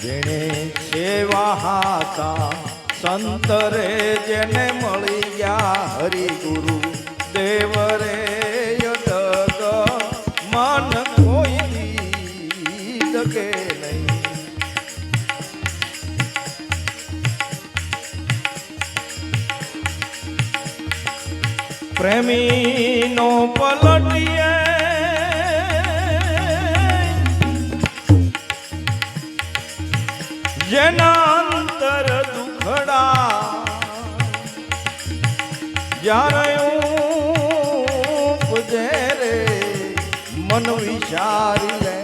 જેને સેવા હાતા સંત રે જેને મળી ગયા હરિગુરુ દેવ રે યદગ મન કોઈ દી દગે નહીં. પ્રેમી નો પલટીએ જેના અંતર દુખડા જ્યારે ઉપજે રે મન વિચારી લે.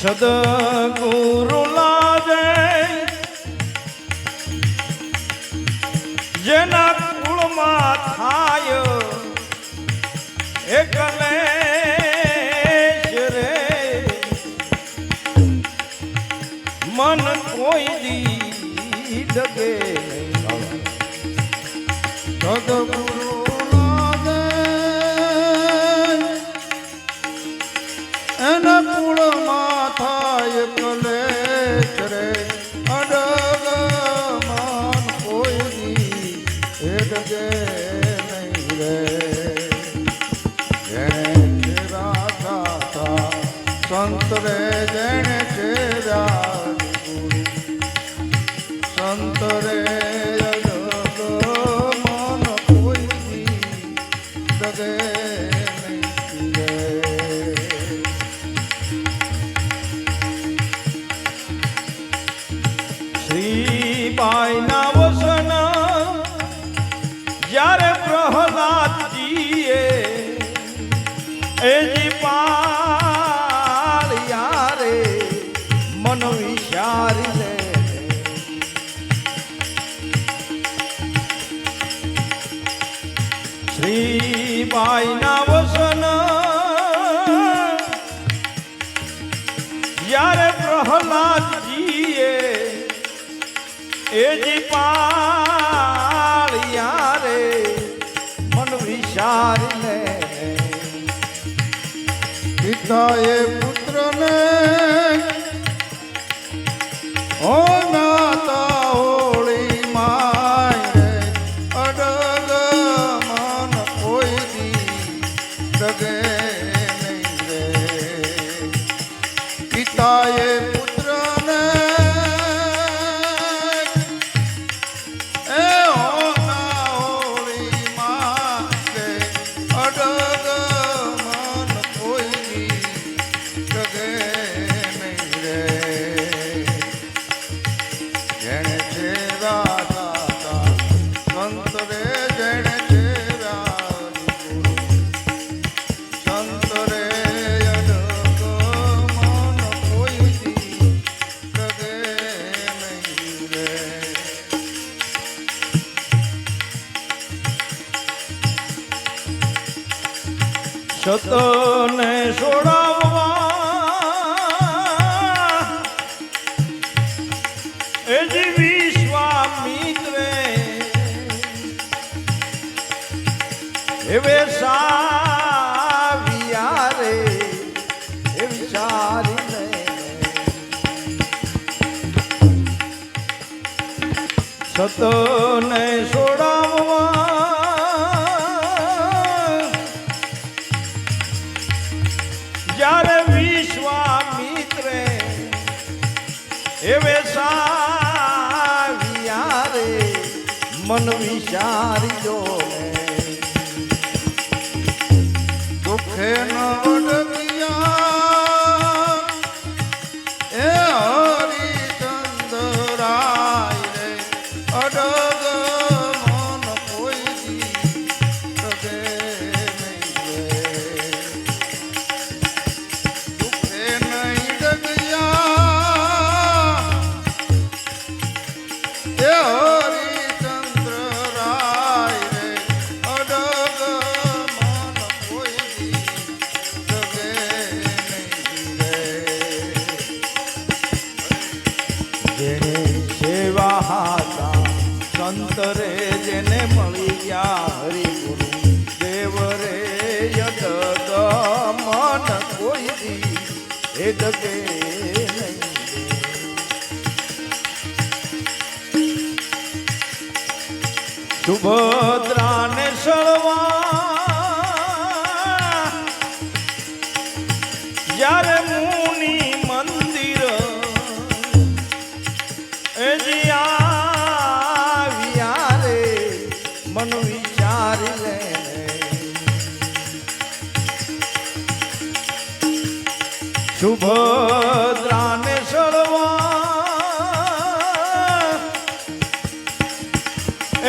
સદગુરુ લાજે જેના કુળમાં થાય એકલે મન કોઈ દી ડગે નહીં. સદગુરુ લાગે એના કુળમાં થાય કલેશ રે અડગ મન કોઈ દી એ ડગે નહીં રે. જેણે રાધા થા સંત રે જેણે ચેરા સંત રે મન કોઈ દગે નહીં રે. શ્રીબાઈના વસન જ્યારે પ્રહલાદજીએ એજી પાળ્યા રે મન વિચારી લે. શ્રીબાઈના વસન જ્યારે પ્રહલાદજીએ એજી પાળ્યા રે મન વિચારી લે. પિતાએ પુત્રને ઓ માતા હોળી માય અડગ મન કોઈ દી ડગે નહીં રે. પિતાએ પુત્રને એ હોના હોળી માય અડગ મન કોઈ દી ડગે નહીં રે. જેણે ચેરા દાતા સંત રે જેણે ચેરા સંત રે અડગ મન કોઈ દી ડગે નહીં રે. સતને છોડાવવા એજી વિશ્વામિત્રે એવે સાવિયા રે એ વિચારી લે. સતને છોડાવવા જ્યારે વિશ્વામિત્રે એવે સાવિયા રે મન વિચારી જો. દુઃખે ન વડગિયા એ હરિચંદ્રાય રે અડગ મન કોઈ દી ડગે નહીં રે. દુઃખે નહીં ડગિયા એ હરિચંદ્રાય રે અડગ મન કોઈ દી ડગે નહીં રે. જેને સેવા હાતા સંત રે જેને મળી ગયા હરિગુરુ દેવ રે યદગ મન એ ડગે નહીં. સુભદ્રાને સળવા જ્યારે મુનિ મંદિર એ આવ્યા રે મન વિચારી લે. સુભદ્રાને સળવા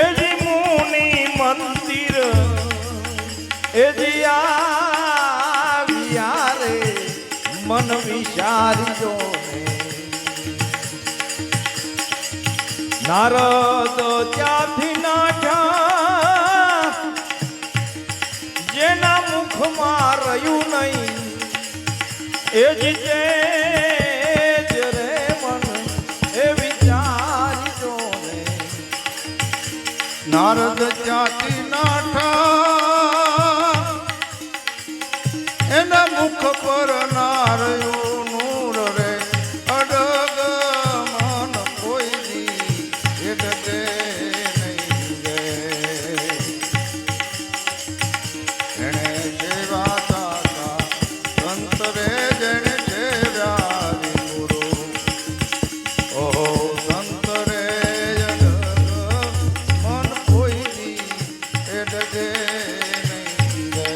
એજી મુનિ મંદિર એજી આવ્યા રે મન વિચારજો ને. નારદ ત્યાંથી નાઠા જેના મુખમાં રહ્યું નહીં એ જ રે મન એ વિચારજો ને. નારદ જાતિ નાઠા એના મુખ પર નારયું નૂર રે અડગ મન કોઈ દી એ ડગે નહીં રે. એને સેવા દાતા સંત રે જેને સેવ્યા ગુરુ ઓહો સંત રે મન કોઈ દી એ ડગે નહીં રે.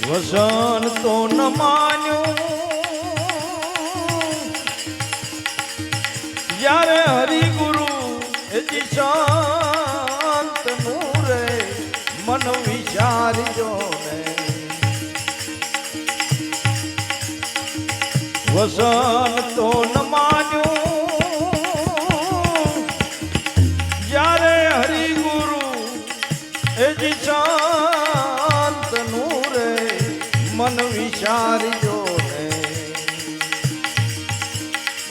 વસન તો ન માન્યું જ્યારે હરિગુરુ એજી શાંત નું રે મન વિચારજો ને. વસન તો ન માન્યું જ્યારે હરિગુરુ એજી શાંત નું રે મન વિચારજો ને.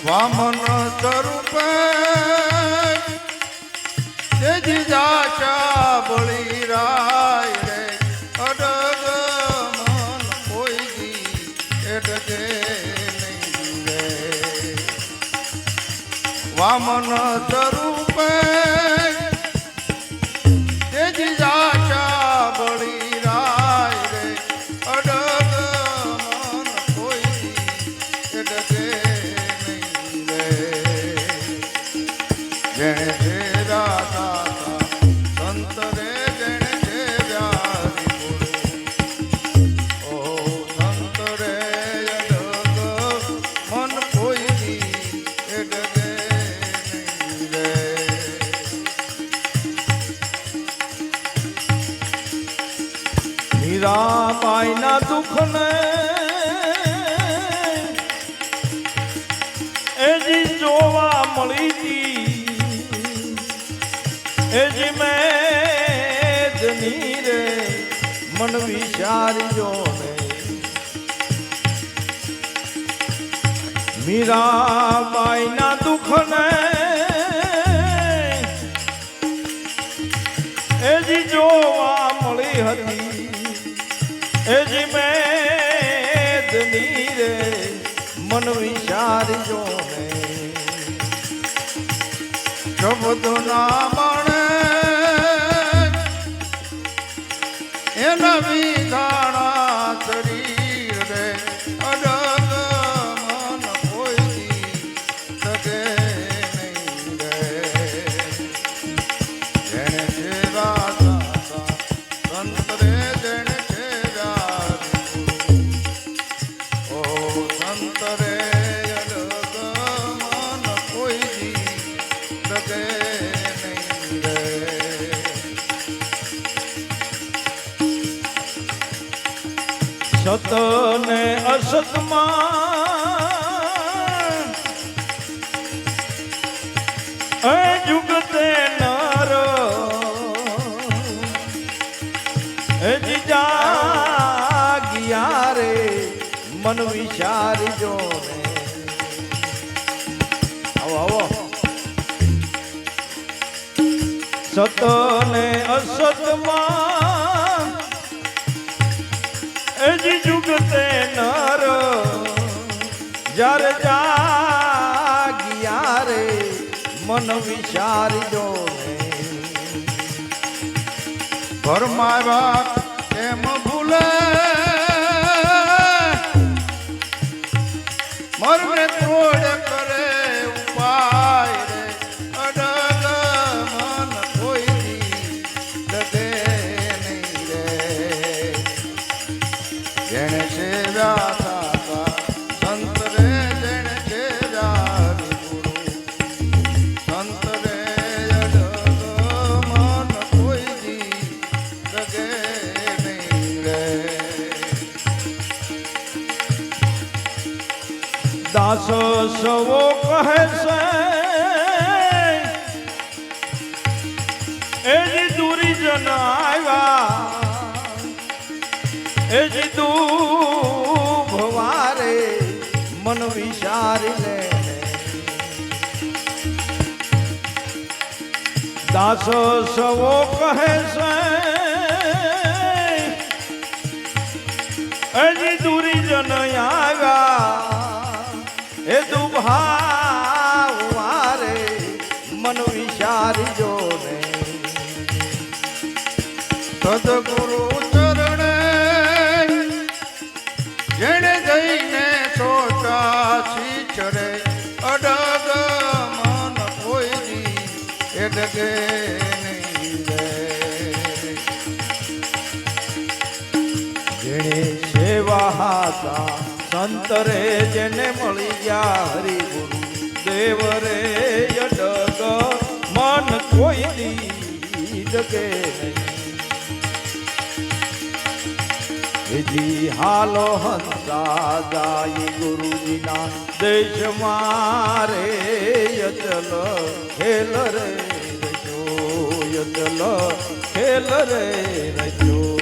વામન સ્વરૂપે તેજી જાચા બળી રાય રે અડગ મન કોઈ દી એ ડગે નહીં રે. વામન સ્વરૂપે તેજી જાચા બળી રાય રે અડગ મન કોઈ દી એ ડગે નહીં રે. જેણે સેવ્યા દાતા સંત રે જેણે સેવ્યા ગુરુ ઓહો સંત રે અડગ મન કોઈ દી એ ડગે નહીં રે. મીરાબાઈના દુઃખને એજી જોવા મળી હતી એજી મેદની રે મન વિચારજો ને. મીરાબાઈના દુઃખને એજી જોવા મળી હતી એજી મેદની રે મન વિચારજો ને. શબ્દ ના બણે એના વિધાણા શરીર રે અડગ મન કોઈ દી ડગે નહીં રે. જેણે સેવા દાતા સંત રે જેણે સેવ્યા ગુરુ ઓહો સંત રે અડગ મન કોઈ દી ડગે નહીં રે. સત ને અસતમાં એ જુગતે નર એ જાગ્યા રે મન વિચારજો ને. આવો આવો. સત ને અસતમાં એ એજી જુગતે નર જ્યારે જાગ્યા રે મન વિચારજો ને ભરમાવા કેમ ભૂલે મરને તોડ કરે ઉપાય રે અડગ મન કોઈ દી ડગે નહીં રે જેણે સેવ્યા થા સંત રે જેણે સેવ્યા ગુરુ સંત રે અડગ મન કોઈ દી ડગે નહીં રે દાસ સવો કહે છે એજી દૂરી જન આવ્યા એજી દુભવારે મન વિચારી લે દાસ સવો કહે છે એજી દૂરી જન આવ્યા એ દુભાવારે મન વિચારજો ને સદગુરુ ચરણે જેણે જઈને સોચાસી ચરે અડગ મન કોઈ દી એ ડગે નહીં રે જેણે સેવા હાતા સંત રે જેને મળી ગયા હરિગુરુ દેવ રે અડગ મન કોઈ દી ડગે નહીં હાલો હંસા જાય ગુરુજીના દેશ મારે યચલ ખેલ રે રજો યચલ ખેલ રે રજો